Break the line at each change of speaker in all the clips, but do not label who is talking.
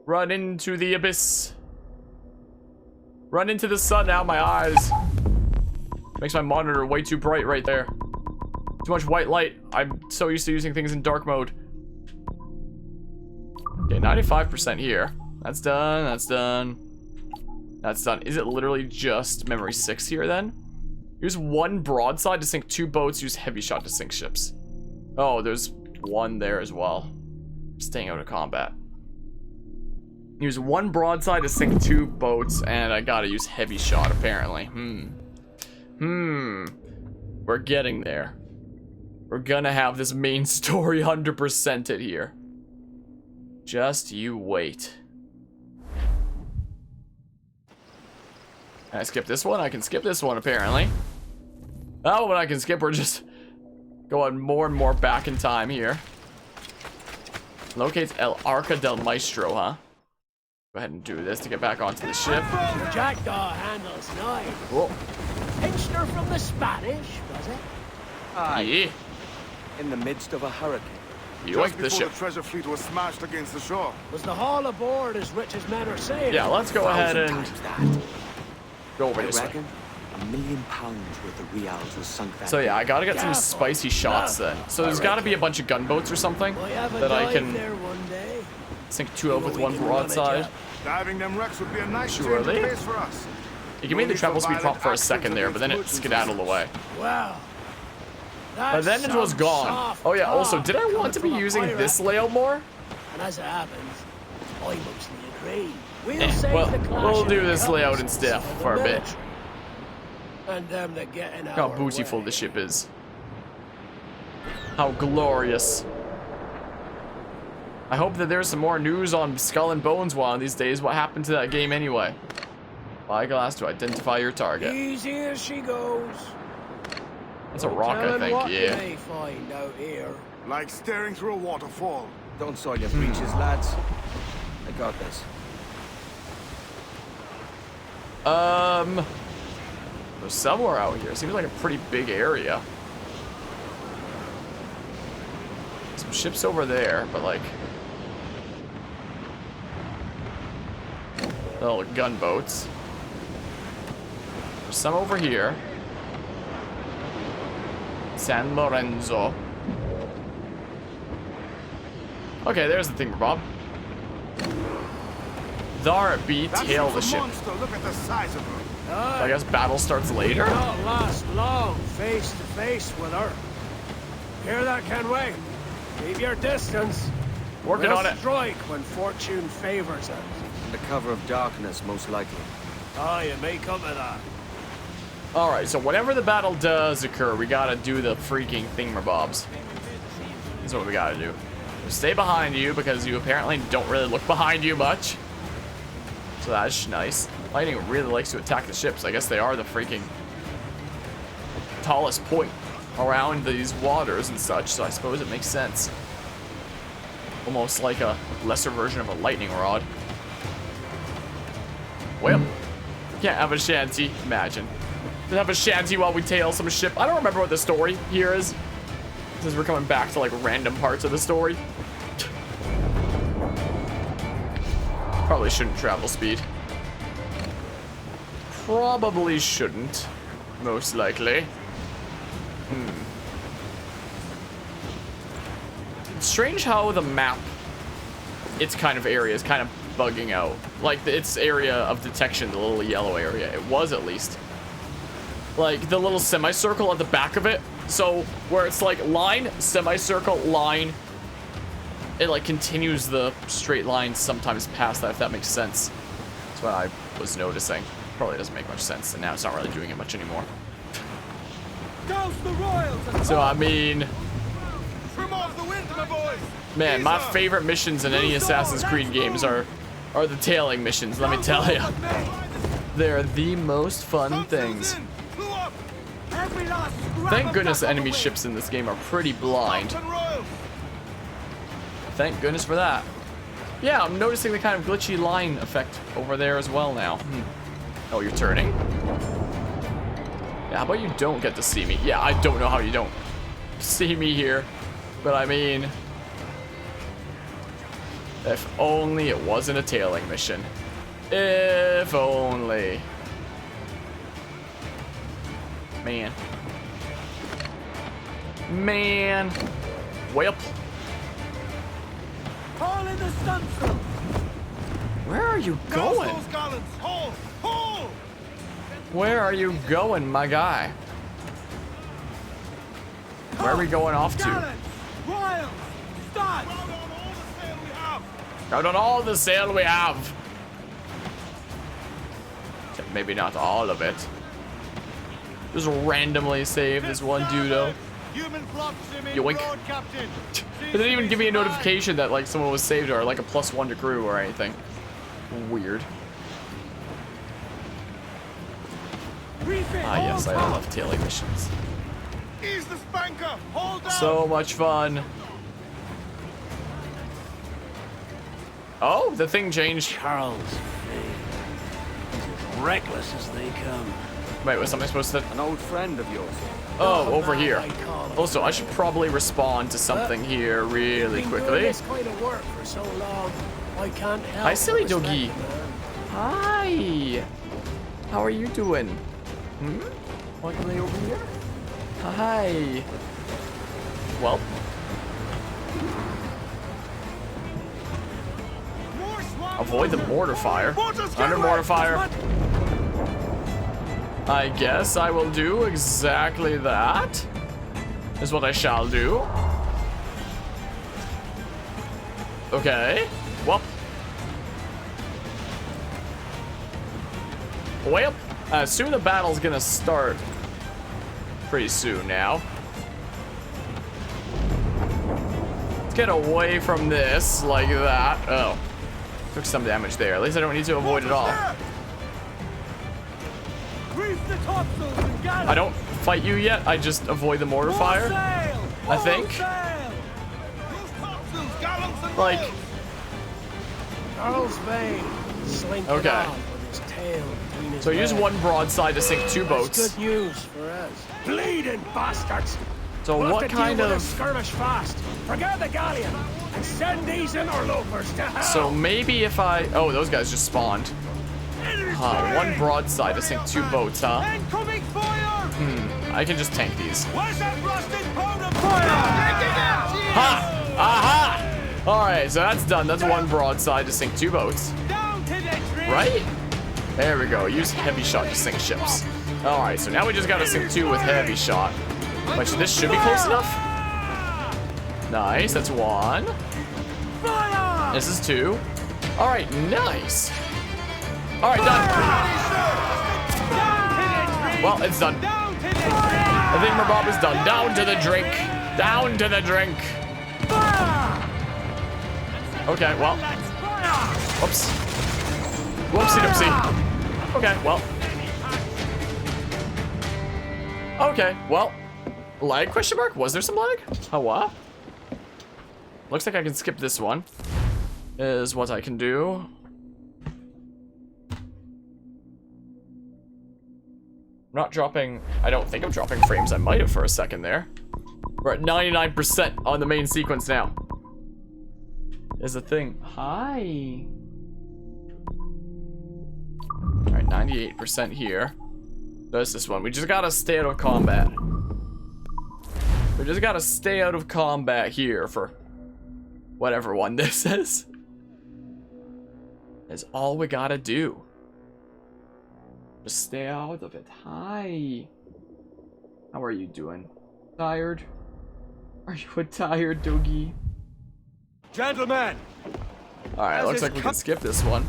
Run into the abyss. Run into the sun now, my eyes. Makes my monitor way too bright right there. Too much white light. I'm so used to using things in dark mode. Okay, 95% here. That's done, that's done. That's done. Is it literally just memory 6 here then? Use 1 broadside to sink 2 boats, use heavy shot to sink ships. Oh, there's 1 there as well. Staying out of combat. Use 1 broadside to sink 2 boats, and I gotta use heavy shot apparently. We're getting there. We're gonna have this main story 100%ed here. Just you wait. Can I skip this one? I can skip this one apparently. That one I can skip. We're just going more and more back in time here. Locates El Arca del Maestro, huh? Go ahead and do this to get back onto the ship.
Jackdaw handles knife.
Whoa.
Pinched her from the Spanish, was it?
Aye.
Yeah.
In the midst of a hurricane.
You like
Just
the
before
ship.
the treasure fleet was smashed against the shore.
Was the haul aboard as rich as men are saying?
Yeah, let's go ahead and
Times that.
go over
I
this way.
reckon £1 million worth of reals was sunk that
So yeah,
day.
I gotta get some spicy shots then. So there's gotta be a bunch of gunboats or something
We have a
that I
dive
can
there one day.
sink 2 of with
We
1
can run it,
broadside.
yeah.
Diving them wrecks would be a nice change
Surely.
of pace for us.
It gave me the travel speed prompt for a second there, but then it skedaddled away.
Wow.
But then it was gone. Oh yeah, also, did I want to be using this layout more?
And as it happens, I mostly agree. We'll save
Well,
the clash
we'll
in
do
the
this
cups
layout instead
of the
for a bit.
military. And them that get in
Look how
our
beautiful
way.
the ship is. How glorious. I hope that there's some more news on Skull and Bones one of these days. What happened to that game anyway? Spyglass to identify your target.
Easy as she goes.
That's a rock, I think,
What you
yeah.
may find out here.
Like staring through a waterfall.
Don't soil your breeches, lads. I got this.
There's somewhere out here. Seems like a pretty big area. Some ships over there, but like little gunboats. There's some over here. San Lorenzo. Okay, there's the thing, Bob. There it be,
That
tail the
ship's a
ship.
monster. Look at the size of her.
I guess battle starts later.
Not last long face to face with her. Hear that, Kenway? Keep your distance.
Working
We'll
on it.
strike when fortune favors us.
The cover of darkness, most likely.
Ah, you may come to that.
Alright, so whenever the battle does occur, we gotta do the freaking thingamabobs. That's what we gotta do. Stay behind you because you apparently don't really look behind you much. So that's nice. Lightning really likes to attack the ships. I guess they are the freaking tallest point around these waters and such, so I suppose it makes sense. Almost like a lesser version of a lightning rod. Well, can't have a shanty. Imagine. Just have a shanty while we tail some ship. I don't remember what the story here is. Since we're coming back to like random parts of the story. Probably shouldn't travel speed. Probably shouldn't. Most likely. It's strange how the map, its kind of area is kind of bugging out. Like its area of detection, the little yellow area. It was at least. Like the little semicircle at the back of it. So where it's like line, semicircle, line. It like continues the straight line sometimes past that, if that makes sense. That's what I was noticing. Probably doesn't make much sense, and now it's not really doing it much anymore. So I mean,
Trim off the wind, my boys.
man, my favorite missions in any Assassin's Creed games are the tailing missions. Let me tell you, they're the most fun things. Thank goodness enemy ships in this game are pretty blind. Thank goodness for that. Yeah, I'm noticing the kind of glitchy line effect over there as well now. Oh, you're turning? Yeah, how about you don't get to see me? Yeah, I don't know how you don't see me here. But I mean, If only it wasn't a tailing mission. If only. Man. Man. Well.
All in the stunsail.
Where are you going?
Those gallants! Hold! Hold!
Where are you going, my guy? Where are we going off to?
Gallants! Royals! Start!
Crowd on all the sail we have!
Out on all the sail we have. Maybe not all of it. Just randomly save this one dudo.
Human flocks him in
Yoink.
broad, Captain.
It didn't even give me a notification that like someone was saved or like a +1 to crew or anything. Weird. Ah yes, I love tailing missions.
Ease the spanker! Hold down!
So much fun. Oh, the thing changed.
Charles Vane. As reckless as they come.
Wait, was something supposed to...
An old friend of yours.
Oh, over
now
here.
I call him.
Also, I should probably respond to something here really
Been doing
quickly.
this kind of work for so long, I can't help.
Hi, silly
but respect
doggy.
the man.
Hi. How are you doing? What are they over here? Hi. Well,
More swamp
avoid the mortar fire.
Mortars, get
Under
away!
mortar fire. I guess I will do exactly that. Is what I shall do. Okay. Well, soon the battle's gonna start. Pretty soon now. Let's get away from this like that. Oh. Took some damage there. At least I don't need to avoid it all.
Reef the topsails and gallants.
I don't fight you yet. I just avoid the mortar
Full
fire.
sail!
I
Full
think.
sail!
Those topsails, gallants and
Like,
royals!
Charles Vane slinking
Okay.
on with his tail between his
so use
legs.
one broadside to sink 2
That's
boats.
good news for us. Bleeding bastards!
So
We'll
what
have to
kind
deal with
of...
this skirmish fast. Forget the galleon and send these interlopers to hell.
So maybe if I... Oh, those guys just spawned. One broadside to sink 2 boats, huh?
Incoming fire!
I can just tank these.
Where's that rusted powder fire?
Ha! Aha! Alright, so that's done. That's one broadside to sink 2 boats.
Down to the tree!
Right? There we go. Use heavy shot to sink ships. Alright, so now we just gotta sink 2 with heavy shot. Which this should be close enough. Nice, that's 1.
Fire!
This is 2. Alright, nice. Alright, done. Well, it's done.
Down to the tree!
The thingamabob is done. Down to the drink. Down to the drink. Okay, well. Whoops. Whoopsie doopsie. Okay, well. Okay, well. Lag question mark? Was there some lag? Oh, what? Looks like I can skip this one. Is what I can do. I'm not dropping, I don't think I'm dropping frames. I might have for a second there. We're at 99% on the main sequence now. Is a thing. Hi. Alright, 98% here. There's this one. We just gotta stay out of combat. We just gotta stay out of combat here for whatever one this is. Is all we gotta do. Just stay out of it. Hi. How are you doing? Tired? Are you a tired doggy?
Gentlemen,
Alright, looks like we can skip this one.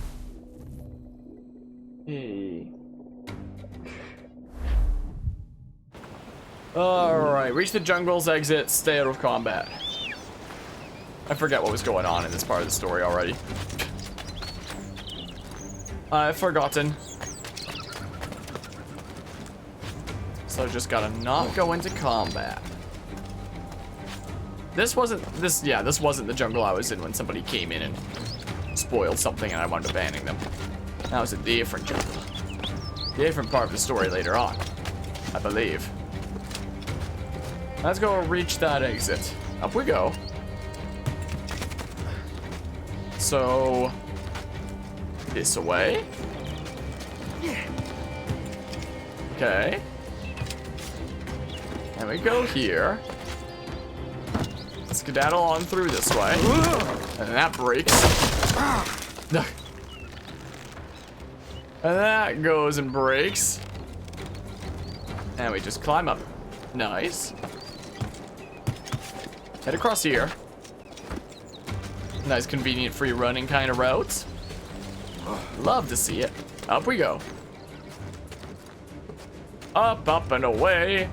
Hey. Alright, reach the jungle's exit, stay out of combat. I forget what was going on in this part of the story already. I've forgotten. So just gotta not go into combat. This wasn't the jungle I was in when somebody came in and spoiled something and I wound up banning them. That was a different jungle. Different part of the story later on, I believe. Let's go reach that exit. Up we go. So, this way. Okay. And we go here. Skedaddle on through this way. And that breaks. And that goes and breaks. And we just climb up. Nice. Head across here. Nice, convenient, free running kind of routes. Love to see it. Up we go. Up, up, and away.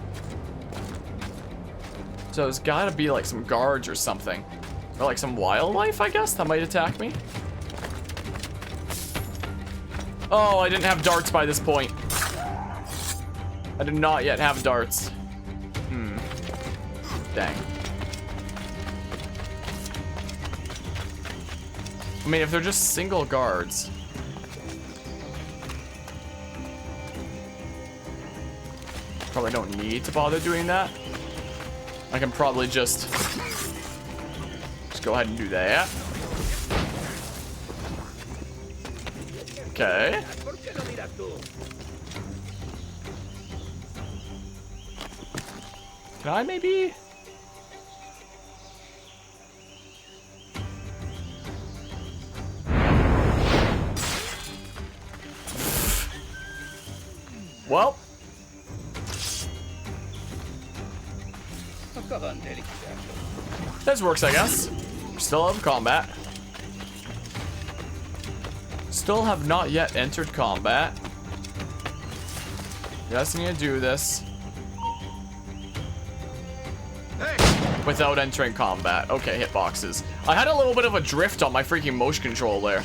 So there's gotta be like some guards or something. Or like some wildlife, I guess, that might attack me. Oh, I didn't have darts by this point. I did not yet have darts. Dang. I mean, if they're just single guards. Probably don't need to bother doing that. I can probably just go ahead and do that. Okay. Can I maybe? Well. This works, I guess. Still out of combat. Still have not yet entered combat. Just need to do this without entering combat. Okay, hitboxes. I had a little bit of a drift on my freaking motion control there.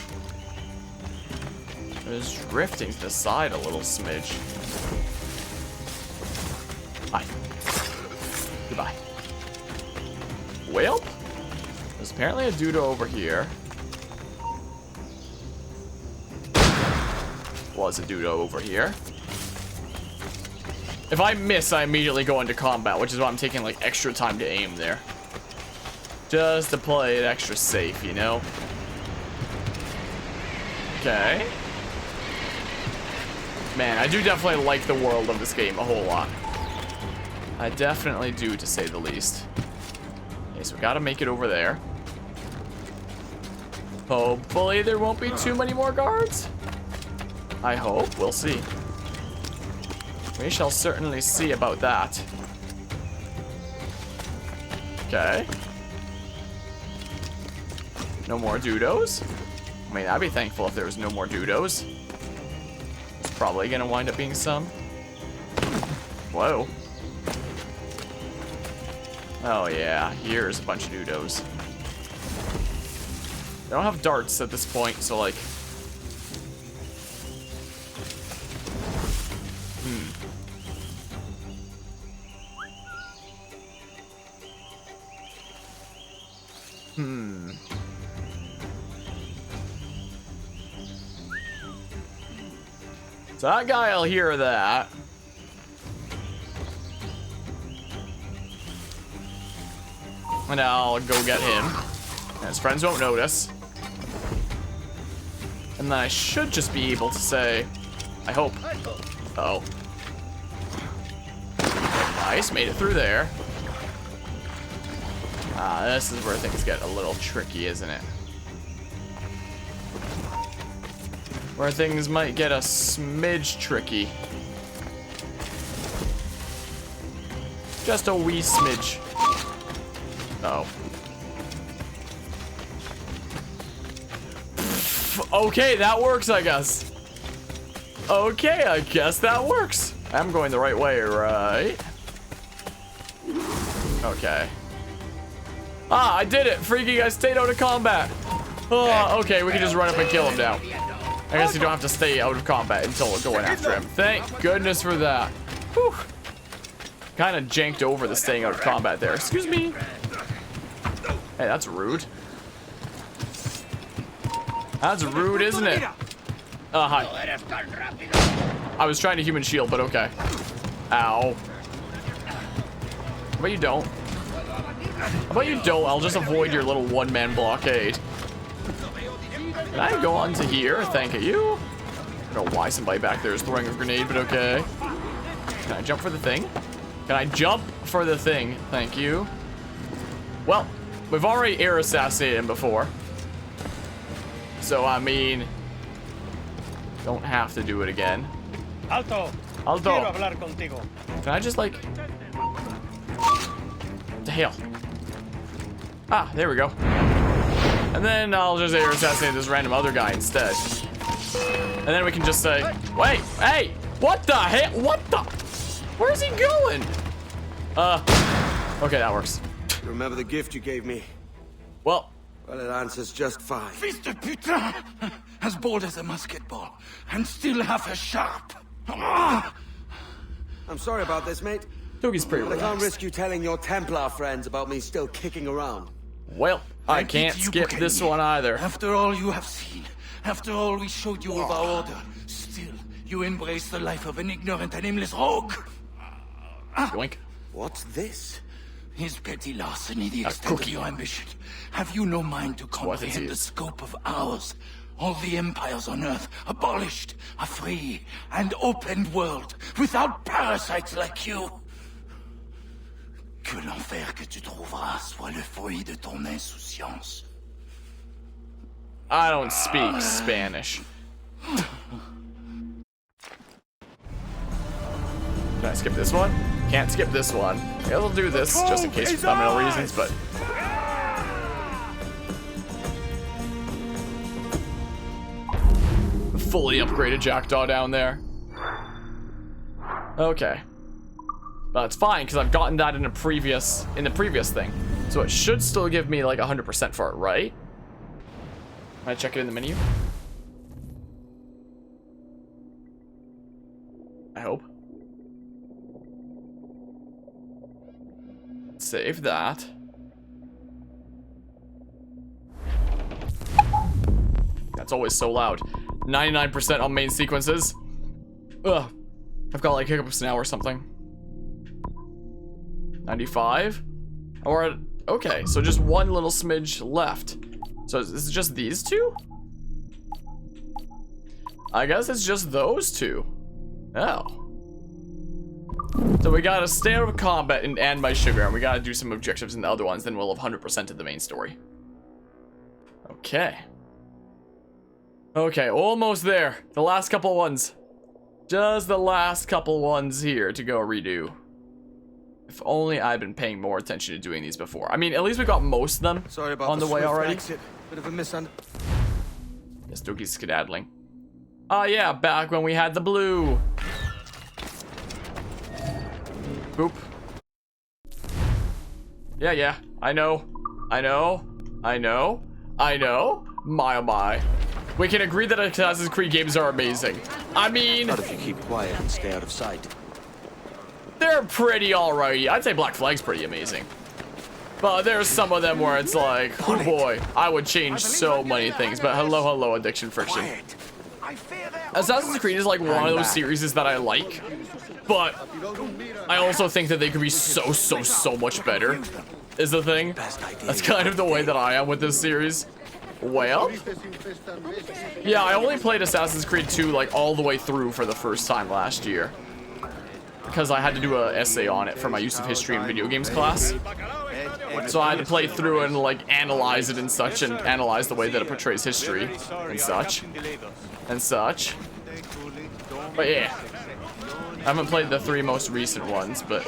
I was drifting to the side a little smidge. Hi. Goodbye. Well, there's apparently a dude over here. Was a dude over here. If I miss, I immediately go into combat, which is why I'm taking like extra time to aim there. Just to play it extra safe, you know? Okay. Man, I do definitely like the world of this game a whole lot. I definitely do, to say the least. Okay, so we gotta make it over there. Hopefully there won't be too many more guards. I hope. We'll see. We shall certainly see about that. Okay. No more dudos. I mean, I'd be thankful if there was no more dudos. There's probably gonna wind up being some. Whoa. Oh yeah, here's a bunch of dudos. They don't have darts at this point, so like... So that guy'll hear that. And I'll go get him. And his friends won't notice. And then I should just be able to say, I hope. Uh-oh. Nice, made it through there. Ah, this is where things get a little tricky, isn't it? Where things might get a smidge tricky. Just a wee smidge. Uh-oh. Okay, that works, I guess. Okay, I guess that works. I'm going the right way, right? Okay. Ah, I did it! Freaky, I stayed out of combat. Oh, okay, we can just run up and kill him now. I guess you don't have to stay out of combat until going after him. Thank goodness for that. Whew. Kind of janked over the staying out of combat there. Excuse me. Hey, that's rude. That's rude, isn't it? Hi. I was trying to human shield, but okay. Ow. How about you don't? How about you don't? I'll just avoid your little one-man blockade. Can I go on to here? Thank you. I don't know why somebody back there is throwing a grenade, but okay. Can I jump for the thing? Can I jump for the thing? Thank you. Well, we've already air assassinated him before. So, I mean, don't have to do it again.
Alto.
Alto.
Quiero hablar contigo.
Can I just, like... What the hell? Ah, there we go. And then I'll just air assassinate this random other guy instead. And then we can just say, wait, hey, what the hell? What the? Where's he going? Okay, that works.
Remember the gift you gave me?
Well,
Well, it answers just fine.
Fils de putain! As bold as a musket ball, and still half as sharp. Ah!
I'm sorry about this, mate.
Togi's pretty
But I can't
relaxed.
risk you telling your Templar friends about me still kicking around.
Well, I
pity
can't
you,
skip this
Buccaneer.
one either.
After all you have seen, after all we showed you of our order, still you embrace the life of an ignorant and aimless rogue.
Yoink.
What's this?
Is petty larceny the
A
extent of
cookie.
your ambition? Have you no mind to
what it
comprehend the
is.
scope of ours? All the empires on Earth abolished, a free and open world, without parasites like you. Que l'enfer que tu trouveras soit le fruit de ton insouciance.
I don't speak Spanish. Can I skip this one? Can't skip this one. I guess I'll do this just in case for thumbnail reasons, but... Fully upgraded Jackdaw down there. Okay. But it's fine, because I've gotten that in the previous thing. So it should still give me like 100% for it, right? Can I check it in the menu? I hope. Save that. That's always so loud. 99% on main sequences. Ugh. I've got like hiccups now or something. 95? Or, okay, so just one little smidge left. So is this just these two? I guess it's just those two. Oh. So we gotta stay out of combat and my sugar, and we gotta do some objectives in the other ones, then we'll have 100% of the main story. Okay. Okay, almost there. The last couple ones. Just the last couple ones here to go redo. If only I'd been paying more attention to doing these before. I mean, at least we got most of them
Sorry about
on the way
swift
already.
Exit. Bit of a misunderstanding.
Yes, Doogie's skedaddling. Oh yeah, back when we had the blue. Boop. Yeah, I know. My oh my. We can agree that Assassin's Creed games are amazing. I mean,
Not if you keep quiet and stay out of sight.
they're pretty alright. I'd say Black Flag's pretty amazing. But there's some of them where it's like, oh boy, I would change so many things. But hello, Addiction Friction. Assassin's Creed is like one of those series that I like. But I also think that they could be so much better, is the thing. That's kind of the way that I am with this series. Well, yeah, I only played Assassin's Creed 2 like all the way through for the first time last year. Because I had to do an essay on it for my use of history in video games class. So I had to play through and like analyze it and such, and analyze the way that it portrays history and such. But yeah. I haven't played the 3 most recent ones, but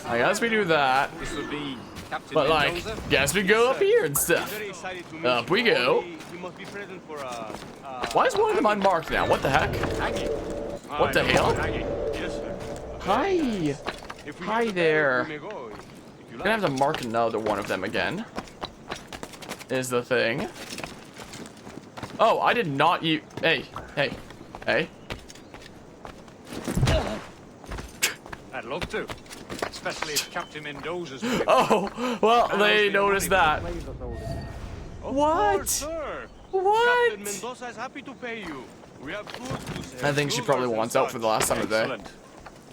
I guess we do that. But like, guess we go up here and stuff. Up we go. Why is one of them unmarked now? What the heck? What the hell? Hi. Hi there. Gonna have to mark another one of them again. Is the thing. Oh, I did not use. Hey.
I'd love to. Especially if Captain Mendoza's...
Oh, well, they noticed that. What?
Sir.
What?
Captain Mendoza is happy to pay you. We have goods to sell.
I think she probably wants out for the last time of the day.
Excellent.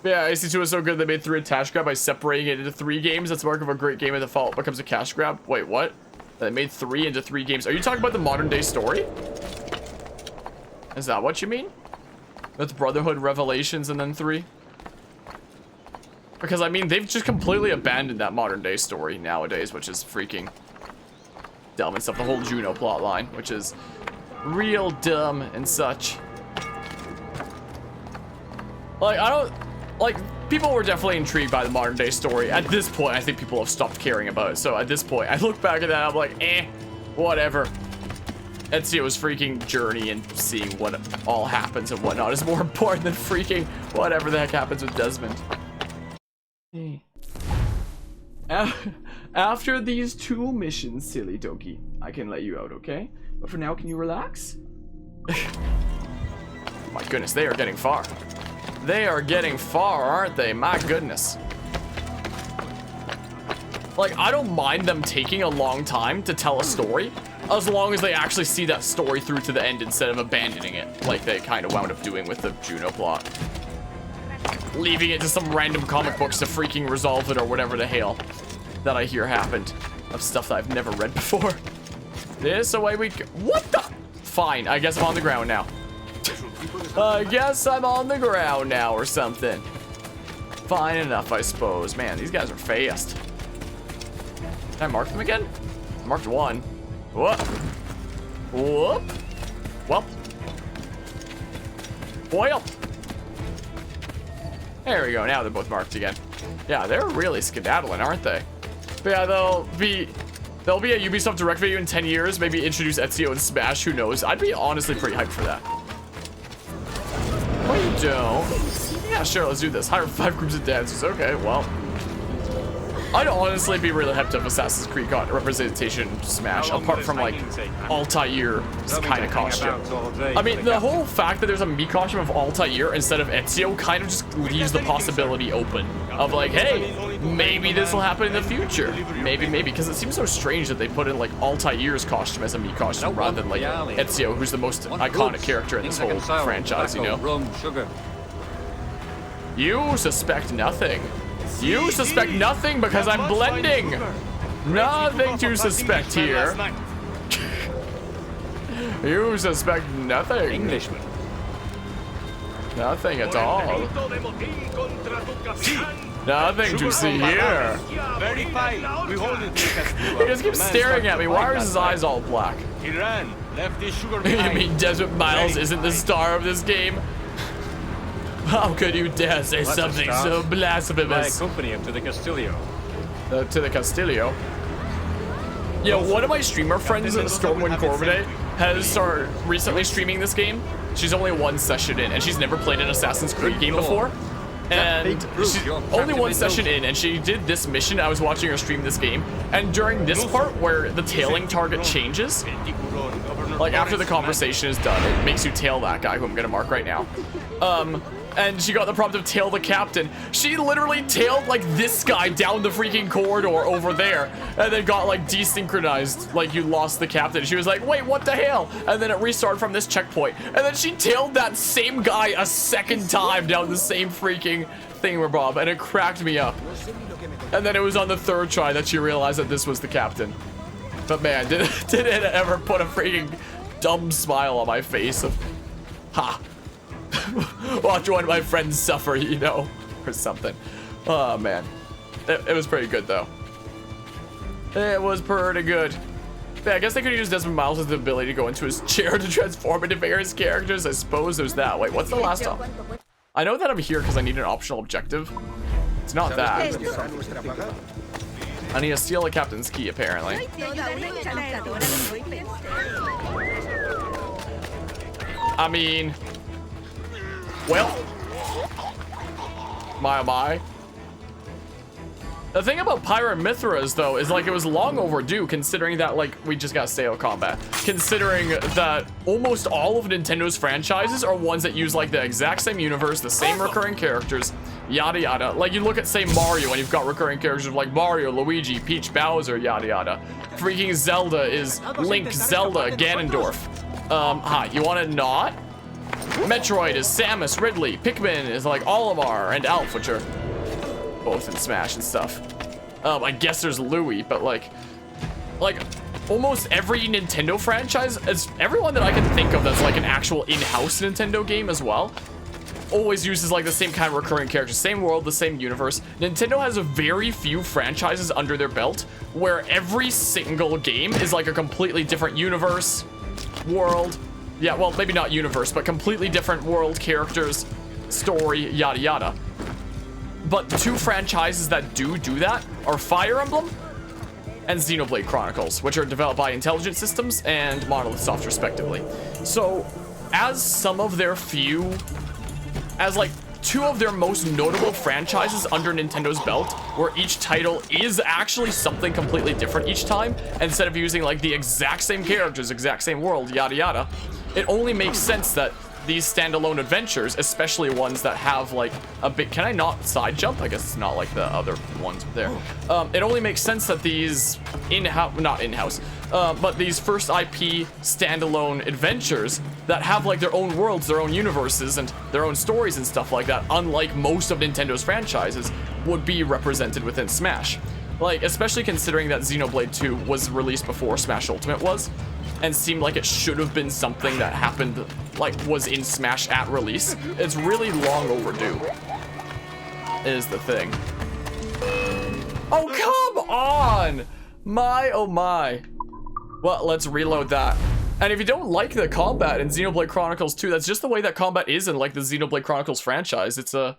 Yeah, AC2 is so good they made 3 attach grab by separating it into 3 games. That's mark of a great game. At default becomes a cash grab. Wait, what? They made 3 into 3 games. Are you talking about the modern day story? Is that what you mean? With Brotherhood, Revelations, and then 3? Because, I mean, they've just completely abandoned that modern day story nowadays, which is freaking dumb and stuff. The whole Juno plotline, which is real dumb and such. Like, I don't... Like, people were definitely intrigued by the modern day story. At this point, I think people have stopped caring about it. So, at this point, I look back at that, I'm like, eh, whatever. Ezio's freaking journey and seeing what all happens and whatnot is more important than freaking whatever the heck happens with Desmond. After these 2 missions, silly donkey, I can let you out, okay? But for now, can you relax? My goodness, they are getting far. They are getting far, aren't they? My goodness. Like, I don't mind them taking a long time to tell a story, as long as they actually see that story through to the end instead of abandoning it, like they kind of wound up doing with the Juno plot. Leaving it to some random comic books to freaking resolve it or whatever the hell that I hear happened. Of stuff that I've never read before. This away we go. What the? Fine, I guess I'm on the ground now. I guess I'm on the ground now or something. Fine enough, I suppose. Man, these guys are fast. Can I mark them again? I marked 1. Whoop. Whoop. Well. Well. There we go. Now they're both marked again. Yeah, they're really skedaddling, aren't they? But yeah, they'll be a Ubisoft Direct video in 10 years. Maybe introduce Ezio and Smash. Who knows? I'd be honestly pretty hyped for that. Oh, you don't? Yeah, sure. Let's do this. Hire 5 groups of dancers. Okay, well. I'd honestly be really hyped if Assassin's Creed got representation in Smash, apart from like Altair kind of costume. I mean, the whole fact that there's a Mii costume of Altair instead of Ezio kind of just leaves the possibility open of like, hey, maybe this will happen in the future. Maybe, because it seems so strange that they put in like Altair's costume as a Mii costume rather than like Ezio, who's the most iconic character in this whole franchise, you know? You suspect nothing. You suspect nothing because I'm blending. Nothing to suspect here. You suspect nothing.
Englishman.
Nothing at all. Nothing to see here.
Very fine. We hold it.
He just keeps staring at me. Why are his eyes all black?
He ran. Left his sugar
You
behind.
mean Desert Miles isn't the star of this game? How could you dare say something so blasphemous?
I accompany him to the Castillo.
To the Castillo? Yo, one of my streamer friends, Stormwind Corvidae, has started recently streaming this game. She's only 1 session in, and she's never played an Assassin's Creed game before. And she's only 1 session in, and she did this mission. I was watching her stream this game, and during this part where the tailing target changes, like after the conversation is done, it makes you tail that guy who I'm gonna mark right now. And she got the prompt of tail the captain. She literally tailed like this guy down the freaking corridor over there, and then got like desynchronized, like you lost the captain. She was like, wait, what the hell? And then it restarted from this checkpoint, and then she tailed that same guy a 2nd time down the same freaking thingamabob, and it cracked me up. And then it was on the 3rd try that she realized that this was the captain. But man, did it ever put a freaking dumb smile on my face of, ha. Watch one of my friends suffer, you know, or something. Oh man, it was pretty good though. It was pretty good. Yeah, I guess they could use Desmond Miles with the ability to go into his chair to transform into various characters. I suppose there's that. Wait, what's the last op? I know that I'm here because I need an optional objective. It's not that. I need to steal a captain's key, apparently. I mean, well, my. The thing about Pyra Mithras, though, is like it was long overdue, considering that like we just got Seo combat. Considering that almost all of Nintendo's franchises are ones that use like the exact same universe, the same recurring characters, yada yada. Like you look at say Mario, and you've got recurring characters like Mario, Luigi, Peach, Bowser, yada yada. Freaking Zelda is Link, Zelda, Ganondorf. Hi, you want to not? Metroid is Samus, Ridley. Pikmin is like Olimar and Alph, which are both in Smash and stuff. I guess there's Louie, but like almost every Nintendo franchise, as everyone that I can think of that's like an actual in-house Nintendo game as well, always uses like the same kind of recurring characters, same world, the same universe. Nintendo has a very few franchises under their belt where every single game is like a completely different universe, world. Yeah, well, maybe not universe, but completely different world, characters, story, yada yada. But two franchises that do that are Fire Emblem and Xenoblade Chronicles, which are developed by Intelligent Systems and Monolith Soft respectively. So, as some of their few, as like two of their most notable franchises under Nintendo's belt, where each title is actually something completely different each time, instead of using like the exact same characters, exact same world, yada yada, it only makes sense that these standalone adventures, especially ones that have like a bit, can I not side jump? I guess it's not like the other ones there. It only makes sense that these not in-house, but these first IP standalone adventures that have like their own worlds, their own universes, and their own stories and stuff like that, unlike most of Nintendo's franchises, would be represented within Smash. Like, especially considering that Xenoblade 2 was released before Smash Ultimate was, and seemed like it should have been something that happened, like, was in Smash at release. It's really long overdue, is the thing. Oh, come on! My, oh my. Well, let's reload that. And if you don't like the combat in Xenoblade Chronicles 2, that's just the way that combat is in, like, the Xenoblade Chronicles franchise. It's a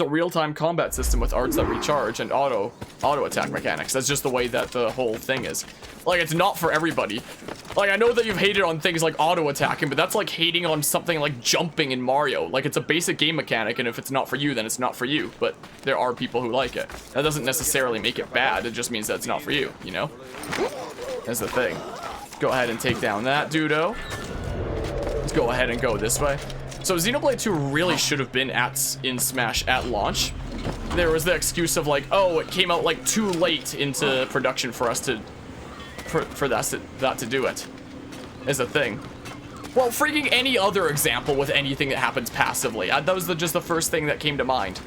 real-time combat system with arts that recharge and auto attack mechanics. That's just the way that the whole thing is. Like, it's not for everybody. Like, I know that you've hated on things like auto attacking, but that's like hating on something like jumping in Mario. Like, it's a basic game mechanic, and if it's not for you, then it's not for you. But there are people who like it. That doesn't necessarily make it bad. It just means that it's not for you, you know? That's the thing. Go ahead and take down that dudo. Let's go ahead and go this way. So Xenoblade 2 really should have been in Smash at launch. There was the excuse of like, oh, it came out like too late into production for us to, for that to do it, is a thing. Well, freaking any other example with anything that happens passively. That was just the first thing that came to mind.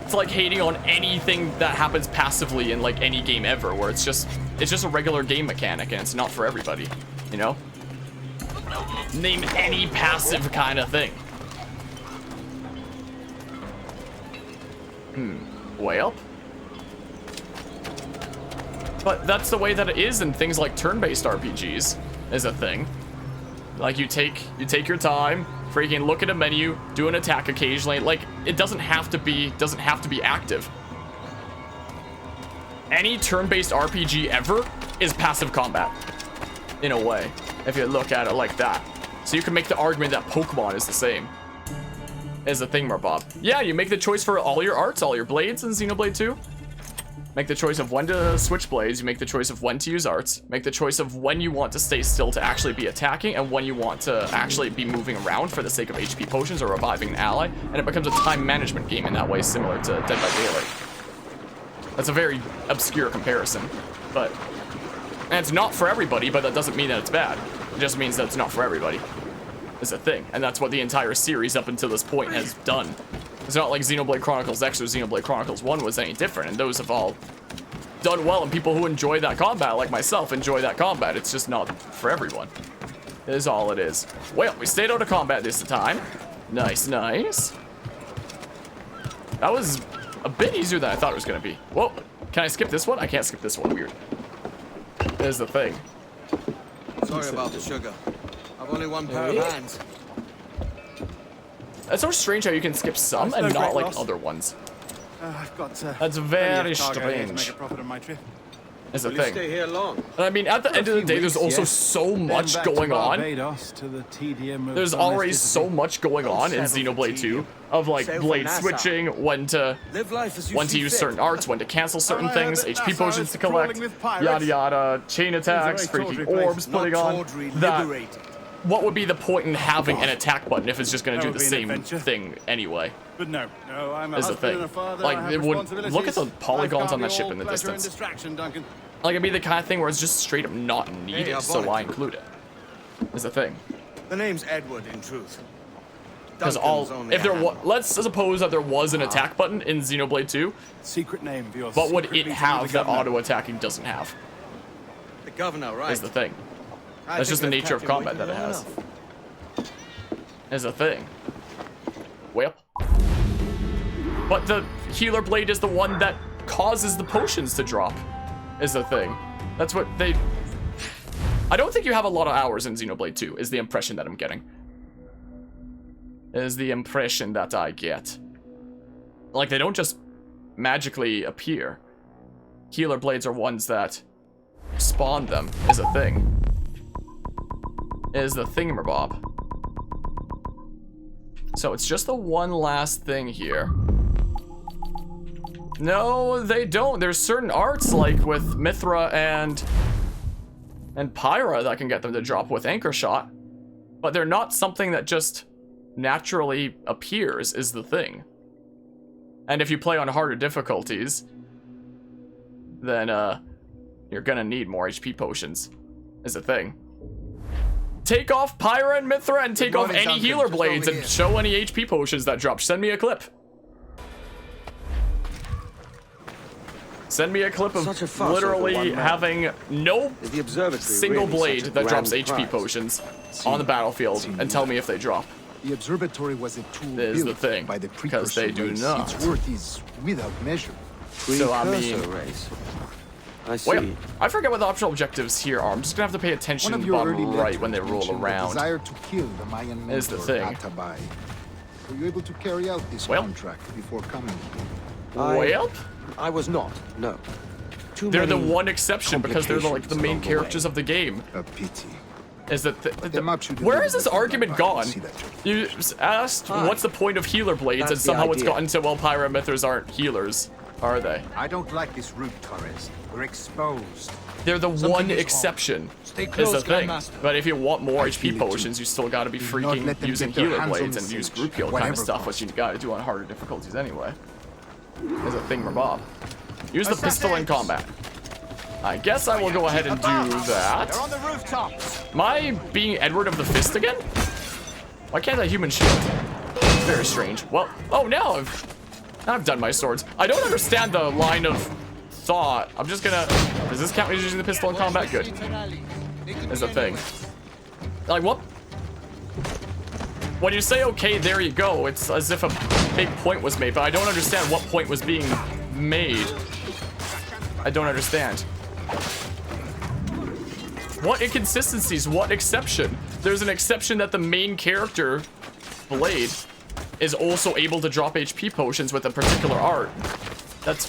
It's like hating on anything that happens passively in like any game ever, where it's just a regular game mechanic and it's not for everybody, you know? Name any passive kind of thing. Way up? But that's the way that it is in things like turn-based RPGs, is a thing. Like, you take your time, freaking look at a menu, do an attack occasionally. Like, it doesn't have to be active. Any turn-based RPG ever is passive combat, in a way, if you look at it like that. So you can make the argument that Pokemon is the same as the thingamabob. Yeah, you make the choice for all your arts, all your blades in Xenoblade 2. Make the choice of when to switch blades, you make the choice of when to use arts, make the choice of when you want to stay still to actually be attacking, and when you want to actually be moving around for the sake of HP potions or reviving an ally, and it becomes a time management game in that way, similar to Dead by Daylight. That's a very obscure comparison, but... And it's not for everybody, but that doesn't mean that it's bad. It just means that it's not for everybody. Is a thing. And that's what the entire series up until this point has done. It's not like Xenoblade Chronicles X or Xenoblade Chronicles 1 was any different, and those have all done well, and people who enjoy that combat, like myself, enjoy that combat. It's just not for everyone. It is all it is. Well, we stayed out of combat this time. Nice, nice. That was a bit easier than I thought it was going to be. Whoa, can I skip this one? I can't skip this one. Weird. There's the thing.
Sorry about the sugar. I've only one pair of hands.
That's so strange how you can skip some and not like other ones.
I've got
That's very strange.
Make a profit on my trip.
Is the
Will you
thing.
stay here long?
And I mean, at the end of the day, there's also so much going on. There's already so much going on in Xenoblade 2 of like blade switching, when to use certain arts, when to cancel certain things, HP potions to collect, yada yada, chain attacks, freaking orbs putting on. That what would be the point in having an attack button if it's just going to do the same thing anyway?
But no, I'm a
is the
husband and
thing.
a father.
Like, it would look at the polygons on that ship in the distance. Like, it'd be the kind of thing where it's just straight up not needed, so why include it? Is the thing.
The name's Edward, in truth.
Because if there was, let's suppose that there was an attack button in Xenoblade 2,
secret name for your
but would it have that auto attacking doesn't have?
governor, right?
Is the thing.
I
That's just the
think
nature of
Captain
combat that it
waited
has.
long
Is a thing. Well. But the healer blade is the one that causes the potions to drop. Is the thing. That's what they... I don't think you have a lot of hours in Xenoblade 2, is the impression that I'm getting. Is the impression that I get. Like, they don't just magically appear. Healer blades are ones that spawn them, is a thing. Is the thingamabob. So it's just the one last thing here. No, they don't. There's certain arts, like with Mithra and Pyra, that can get them to drop with Anchor Shot. But they're not something that just naturally appears, is the thing. And if you play on harder difficulties, then you're gonna need more HP potions, is the thing. Take off Pyra and Mithra and take off any healer blades and show any HP potions that drop. Send me a clip. Send me a clip of literally having no single blade that drops HP potions on the battlefield and tell me if they drop.
The observatory was a tool
Is the
built
thing,
by the
because they do
race.
not.
Its worth is without measure.
So I mean,
I see.
wait, I forget what the optional objectives here are. I'm just gonna have to pay attention
One
to
of
the
your early
bottom right
legends
when they roll
mentioned the
around.
desire to kill the Mayan
Is the
mentor,
thing.
Atabai. Were you able to carry out this
Well.
contract before coming here?
Well,
I was not, no.
they're the one exception because they're like the main
complications along the
characters of the game.
A pity.
Is that
The map should
where
deliver
has this
the
argument
feedback.
gone?
See that, Joe?
You asked what's the point of healer blades,
That's
and
the
somehow it's
idea.
gotten to, well, Pyra and Mithras aren't healers, are they?
I don't like this route, Torres. We're exposed.
They're the
Something
one
is
exception,
Stay
is
close,
the thing.
Grandmaster.
But if you want more
I
HP
feel it too.
potions, you still gotta be
Do not
freaking
let them
using
get their
healer
hands on
blades
the
and use
sage,
group heal kind of
whatever
stuff,
cost.
which you gotta do on harder difficulties anyway. Is a thing, Bob. Use the pistol in combat. I guess I will go ahead and do that.
They're on the rooftops.
Am I being Edward of the Fist again? Why can't I human shield? Very strange. Well, oh, now I've done my swords. I don't understand the line of thought. I'm just gonna... Does this count as using the pistol in combat? Good. Is a thing. Like, what? When you say, okay, there you go, it's as if a big point was made, but I don't understand what point was being made. I don't understand. What inconsistencies? What exception? There's an exception that the main character, Blade, is also able to drop HP potions with a particular art. That's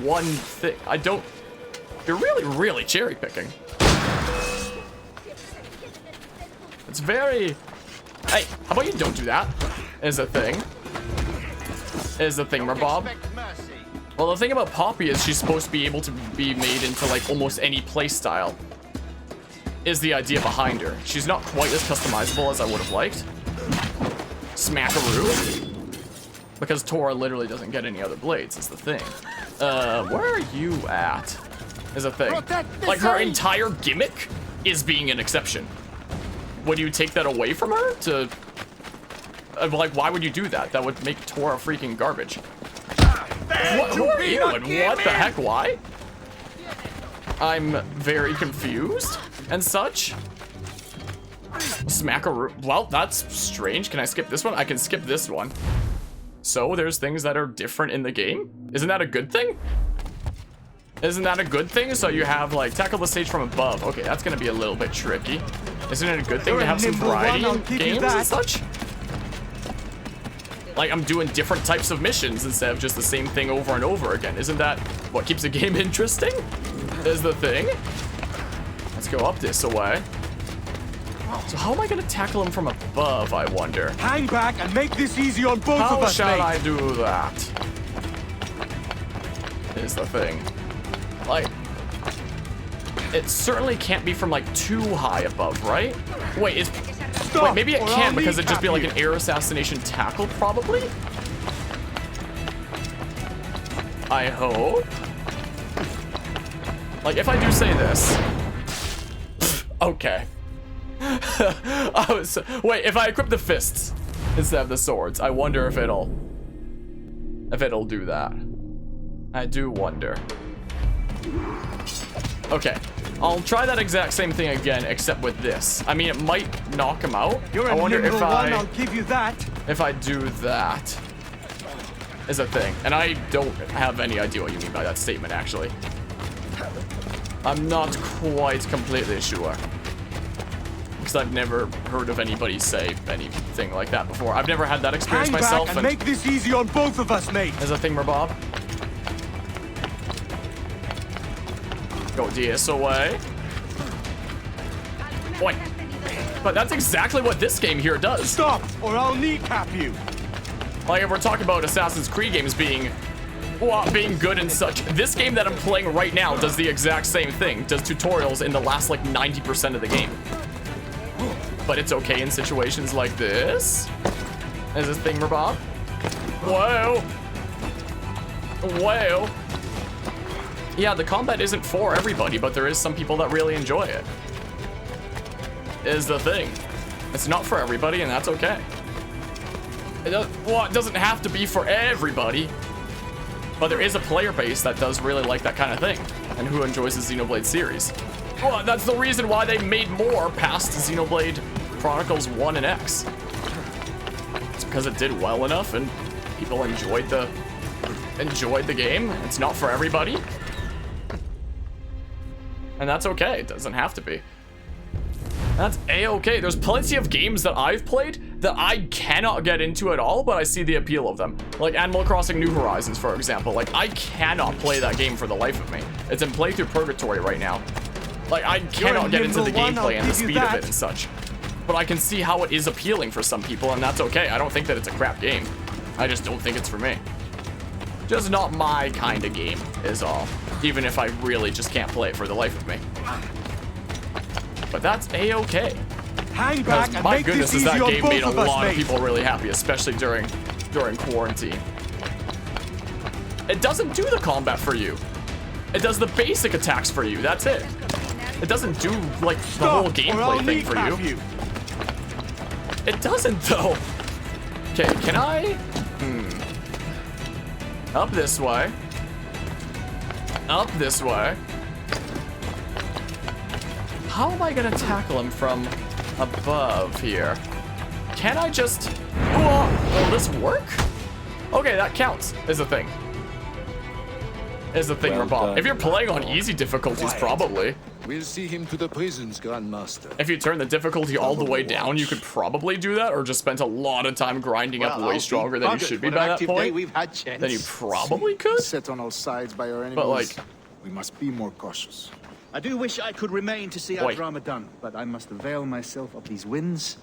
one thing. I don't... You're really, really cherry picking. It's very... Hey, how about you don't do that? Is a thing. Is a thing, Bob. Well, the thing about Poppy is she's supposed to be able to be made into like almost any playstyle. Is the idea behind her. She's not quite as customizable as I would have liked. Smackaroo. Because Tora literally doesn't get any other blades, is the thing. Where are you at? Is a thing. Like her entire gimmick is being an exception. Would you take that away from her to... like, why would you do that? That would make Tora freaking garbage. Who are you and what the heck, why? I'm very confused and such. Smackaroo. Well, that's strange. Can I skip this one? I can skip this one. So there's things that are different in the game? Isn't that a good thing? Isn't that a good thing? So you have like tackle the stage from above. Okay, that's gonna be a little bit tricky. Isn't it a good thing to have some variety in games and such? Like I'm doing different types of missions instead of just the same thing over and over again. Isn't that what keeps a game interesting? Is the thing? Let's go up this way. So how am I gonna tackle him from above, I wonder?
Hang back and make this easy on both of
How
us,
shall
mate.
I do that? Is the thing. Like, it certainly can't be from like too high above, right? Wait, wait, maybe it can because it'd just be like an air assassination tackle, probably? I hope. Like, if I do say this. Okay. Wait, if I equip the fists instead of the swords, I wonder if it'll do that. I do wonder. Okay, I'll try that exact same thing again, except with this. I mean, it might knock him out. I wonder if
I'll give you that.
if I do that is a thing. And I don't have any idea what you mean by that statement, actually. I'm not quite completely sure. Because I've never heard of anybody say anything like that before. I've never had that experience
Hang
myself.
back and make this easy on both of us, mate.
As a thing, Bob. Go DSOA. Boy. But that's exactly what this game here does.
Stop, or I'll kneecap you.
Like, if we're talking about Assassin's Creed games being good and such, this game that I'm playing right now does the exact same thing. Does tutorials in the last, like, 90% of the game. But it's okay in situations like this. Is this thing, Bob? Whoa. Whoa. Yeah, the combat isn't for everybody, but there is some people that really enjoy it. Is the thing. It's not for everybody, and that's okay. It doesn't have to be for everybody, but there is a player base that does really like that kind of thing, and who enjoys the Xenoblade series. Well, that's the reason why they made more past Xenoblade Chronicles 1 and X. It's because it did well enough, and people enjoyed the game. It's not for everybody. And that's okay. It doesn't have to be. That's a-okay. There's plenty of games that I've played that I cannot get into at all, but I see the appeal of them. Like Animal Crossing New Horizons, for example. Like, I cannot play that game for the life of me. It's in playthrough purgatory right now. Like, I cannot get into the gameplay and the speed of it and such. But I can see how it is appealing for some people, and that's okay. I don't think that it's a crap game. I just don't think it's for me. Just not my kind of game is all. Even if I really just can't play it for the life of me. But that's a-okay.
Hang back and
my
make
goodness,
this
is
easy
that
on
game
both
made a
of us,
lot of
mate.
people really happy, especially during quarantine. It doesn't do the combat for you. It does the basic attacks for you. That's it. It doesn't do like the whole gameplay thing for you. It doesn't though. Okay, can I? Up this way. Up this way. How am I gonna tackle him from above here? Can I just... Will this work? Okay, that counts, is a thing. Is the thing, Bob. If you're playing on easy difficulties, probably.
We'll see him to the prisons, Grandmaster.
If you turn the difficulty all the way down, you could probably do that, or just spent a lot of time grinding up way stronger than you should be by that point. Then you probably could.
Set on all sides by our enemies.
But like,
we must be more cautious.
I do wish I could remain to see our drama done, but I must avail myself of these winds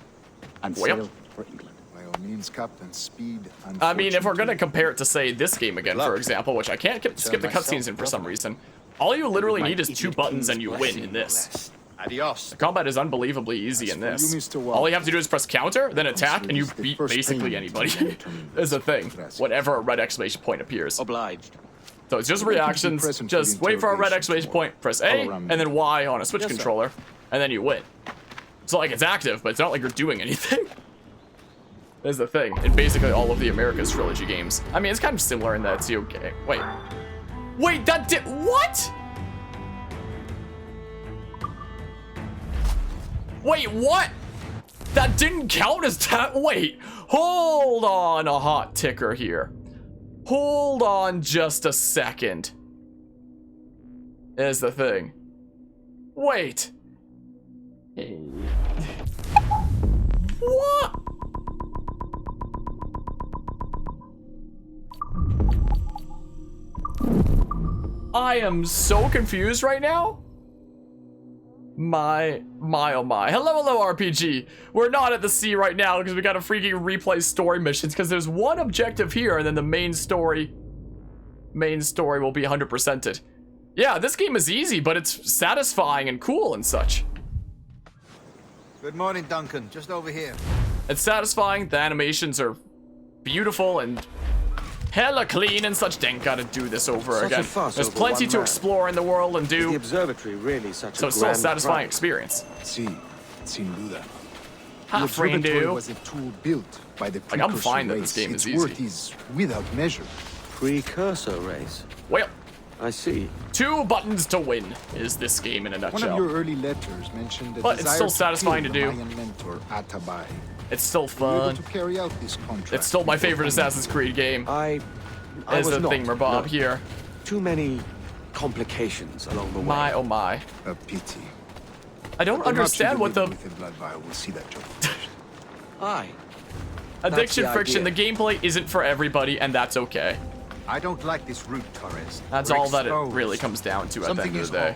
and sail for England.
By all means, Captain, speed and
I mean, if we're gonna compare it to, say, this game again, for example, which I can't skip the cutscenes in for some reason, all you literally need is 2 buttons and you win in this.
Adios.
The combat is unbelievably easy in this. All you have to do is press counter, then attack, and you beat basically anybody. Is a thing. Whenever a red exclamation point appears.
Obliged.
So it's just reactions. Just wait for a red exclamation point, press A, and then Y on a Switch controller, and then you win. So like it's active, but it's not like you're doing anything. That's the thing. In basically all of the Americas trilogy games. I mean, it's kind of similar in that it's okay. Wait, that did what? Wait, what? That didn't count as that. Wait, hold on a hot ticker here. Hold on just a second. Is the thing. Wait. What? I am so confused right now. My oh my. Hello RPG. We're not at the sea right now because we gotta freaking replay story missions because there's one objective here and then the main story will be 100%ed. Yeah, this game is easy, but it's satisfying and cool and such.
Good morning, Duncan. Just over here.
It's satisfying, the animations are beautiful and hella clean and such. Dang, gotta do this over again. There's plenty to explore in the world and do.
The observatory really such
So it's still a satisfying experience.
See, seen do that.
Ha,
The observatory
friendo.
was a tool built by the
Like, I'm
precursor
fine that this
race.
game is
Its worth
easy.
is without measure.
Precursor race.
Well,
I see.
2 buttons to win is this game in a
One of
nutshell.
your early letters mentioned the
But it's still
desire
satisfying
kill
to
the
do.
Mayan mentor Atabai.
It's still
Were you able
fun.
to carry out this contract?
It's still my
before
favorite
coming?
Assassin's Creed game.
I
Is
was
the
not.
thingamabob
No.
here.
Too many complications along the way.
My oh my.
A pity.
I don't
Perhaps
understand
you
what the
with a blood vial will see that job finished.
Aye.
addiction
the
friction. The
idea.
gameplay isn't for everybody, and that's okay.
I don't like this route, Torres.
That's
We're
all that it
exposed.
really comes down to at the end of the day.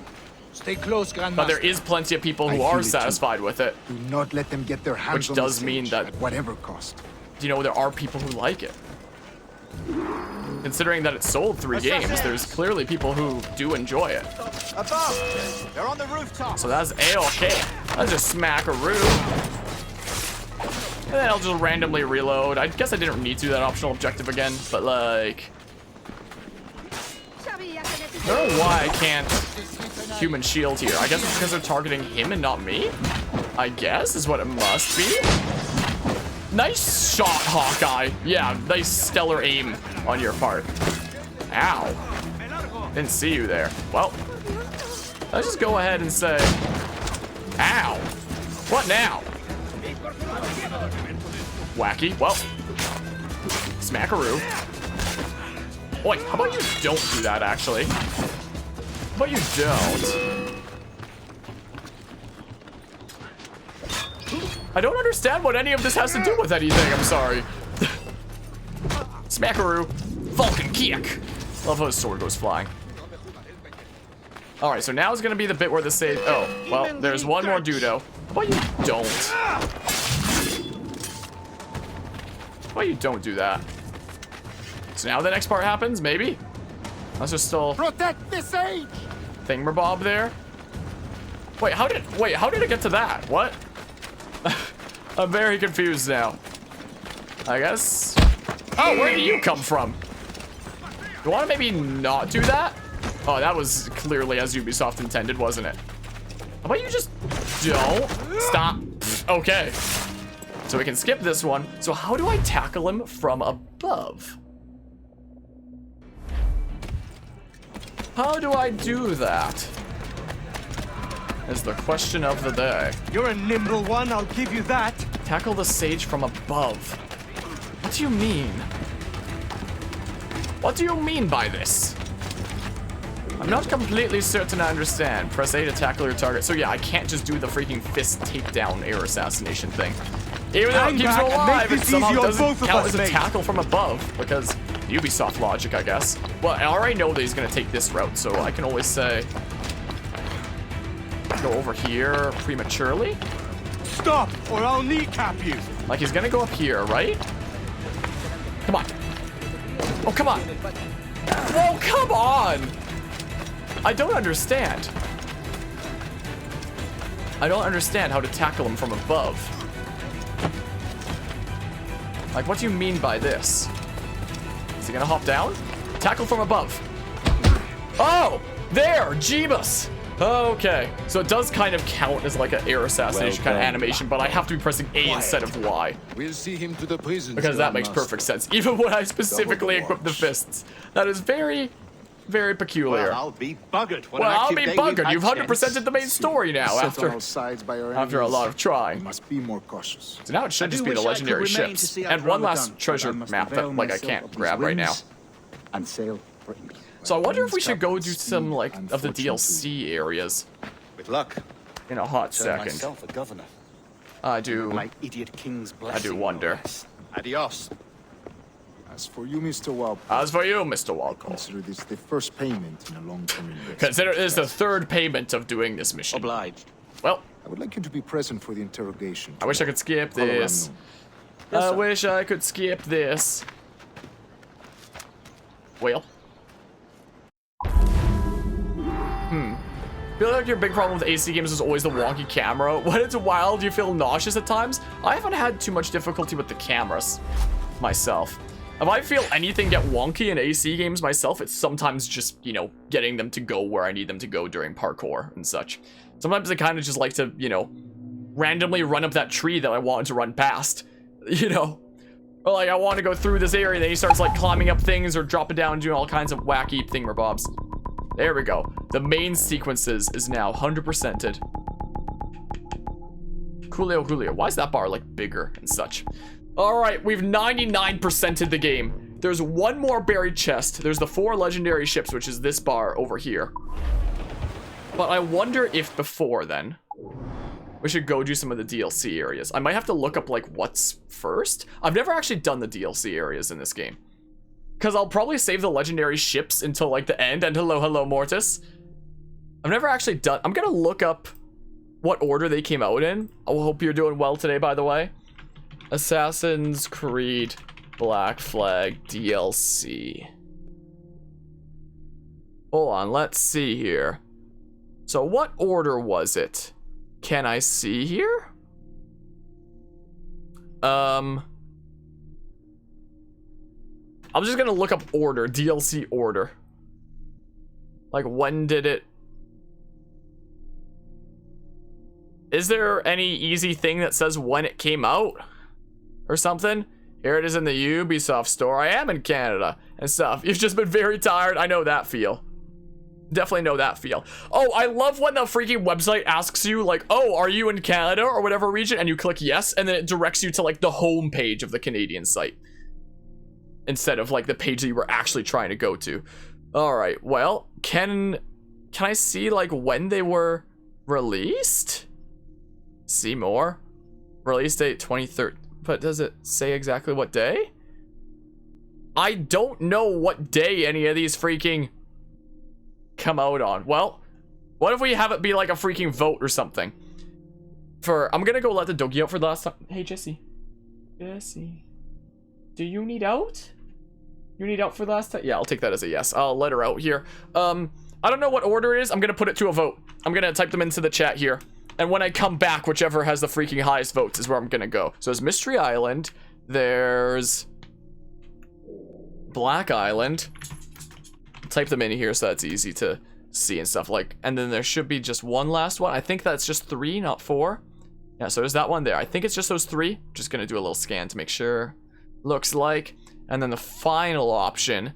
Stay close, Grandmaster.
But there is plenty of people who
I
are
feel it too.
satisfied with it.
Do not let them get their hands
Which
on
does
the
mean
sage
that-
at whatever cost.
You know, there are people who like it. Considering that it sold 3 games, there's clearly people who do enjoy it.
Above! They're on the rooftop!
So that's A-okay. That's just smackaroo. And then I'll just randomly reload. I guess I didn't need to do that optional objective again, but like... I don't know why I can't human shield here. I guess it's because they're targeting him and not me? I guess is what it must be. Nice shot, Hawkeye. Yeah, nice stellar aim on your part. Ow. Didn't see you there. Well, let's just go ahead and say, ow. What now? Wacky. Well, smackaroo. Wait, how about you don't do that, actually? How about you don't? I don't understand what any of this has to do with anything, I'm sorry. Smackaroo. Vulcan kick. Love how his sword goes flying. Alright, so now is gonna be the bit where the save. Oh, well, there's one more Dudo. How about you don't? How about you don't do that? So now the next part happens, maybe? Unless there's still
Protect the sage!
thingamabob there. Wait, how did it get to that? What? I'm very confused now. I guess. Oh, where did you come from? You want to maybe not do that? Oh, that was clearly as Ubisoft intended, wasn't it? How about you just don't stop? Okay. So we can skip this one. So how do I tackle him from above? How do I do that? Is the question of the day.
You're a nimble one, I'll give you that.
Tackle the sage from above. What do you mean? What do you mean by this? I'm not completely certain I understand. Press A to tackle your target. So yeah, I can't just do the freaking fist takedown air assassination thing. Even though it
Hang
keeps
back
you
and
alive,
make
it
this
somehow
easy on
doesn't
both of
count
us,
as a
mate.
tackle from above because Ubisoft logic, I guess. Well, I already know that he's gonna take this route, so I can always say go over here prematurely.
Stop, or I'll kneecap you.
Like he's gonna go up here, right? Come on. Oh, come on. Whoa, come on. I don't understand. I don't understand how to tackle him from above. Like, what do you mean by this? Is he gonna hop down? Tackle from above. Oh, there, Jeebus. Okay, so it does kind of count as like an air assassination kind of animation, but I have to be pressing A instead of Y.
We'll see him to the prison.
Because that makes perfect sense, even when I specifically equip the fists. That is very, very peculiar.
Well, I'll be buggered. When
Well,
an
I'll
active
be
day
buggered.
with
You've
accents.
100%ed the main story now
Set on
after
all sides by our
a lot
enemies.
of trying.
We must be more cautious.
So now it should
I
just
do
be the
wish I could
legendary
remain to
ships.
see
And one
Ramadan,
last
but
treasure
I must
map that
avail
like I
myself
can't
of these
grab right now.
winds And sail for England.
So I wonder if we
Queen's
should go
Captain
do some
Speed,
like of the
unfortunately.
DLC areas
With luck,
in a hot
turn
second.
myself a governor.
I do.
My idiot king's blessing.
wonder.
no less. Adios.
As for you, Mr. Walpole,
As for you, Mr. Walpole,
consider this the first payment in a long-term investment.
consider this the third payment of doing this mission.
Obliged.
Well,
I would like you to be present for the interrogation.
I wish I could skip
All around
this.
noon.
I wish I could skip this. Well. I feel like your big problem with AC games is always the wonky camera. When it's wild, you feel nauseous at times. I haven't had too much difficulty with the cameras myself. If I feel anything get wonky in AC games myself, it's sometimes just, you know, getting them to go where I need them to go during parkour and such. Sometimes I kind of just like to, you know, randomly run up that tree that I wanted to run past, you know? Or like I want to go through this area, and then he starts like climbing up things or dropping down and doing all kinds of wacky thingamabobs. There we go. The main sequences is now 100%ed. Coolio. Why is that bar like bigger and such? All right, we've 99%ed the game. There's one more buried chest. There's the 4 legendary ships, which is this bar over here. But I wonder if before then, we should go do some of the DLC areas. I might have to look up like what's first. I've never actually done the DLC areas in this game. Because I'll probably save the legendary ships until like the end. And hello, Mortis. I've never actually done... I'm going to look up what order they came out in. I hope you're doing well today, by the way. Assassin's Creed Black Flag DLC. Hold on, let's see here. So what order was it? Can I see here? I'm just gonna look up order, DLC order. Like, when did it... Is there any easy thing that says when it came out? Or something? Here it is in the Ubisoft store. I am in Canada and stuff. You've just been very tired. I know that feel. Definitely know that feel. Oh, I love when the freaking website asks you, like, oh, are you in Canada or whatever region? And you click yes, and then it directs you to, like, the home page of the Canadian site. Instead of, like, the page that you were actually trying to go to. Alright, well, can I see, like, when they were released? See more? Release date 2013. But does it say exactly what day? I don't know what day any of these freaking come out on. Well, what if we have it be like a freaking vote or something? I'm gonna go let the doggy out for the last time. Hey, Jesse. Jesse. Do you need out? You need out for the last time? Yeah, I'll take that as a yes. I'll let her out here. I don't know what order it is. I'm gonna put it to a vote. I'm gonna type them into the chat here. And when I come back, whichever has the freaking highest votes is where I'm gonna go. So there's Mystery Island. There's Black Island. Type them in here so that's easy to see and stuff like. And then there should be just one last one. I think that's just 3, not 4. Yeah, so there's that one there. I think it's just those 3. Just gonna do a little scan to make sure. Looks like. And then the final option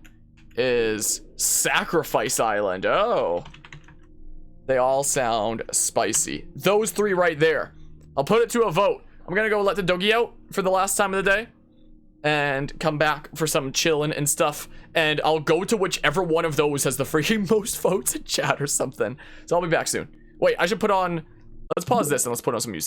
is Sacrifice Island. Oh. They all sound spicy. Those 3 right there. I'll put it to a vote. I'm gonna go let the doggy out for the last time of the day. And come back for some chilling and stuff. And I'll go to whichever one of those has the freaking most votes in chat or something. So I'll be back soon. Wait, I should put on... Let's pause this and let's put on some music.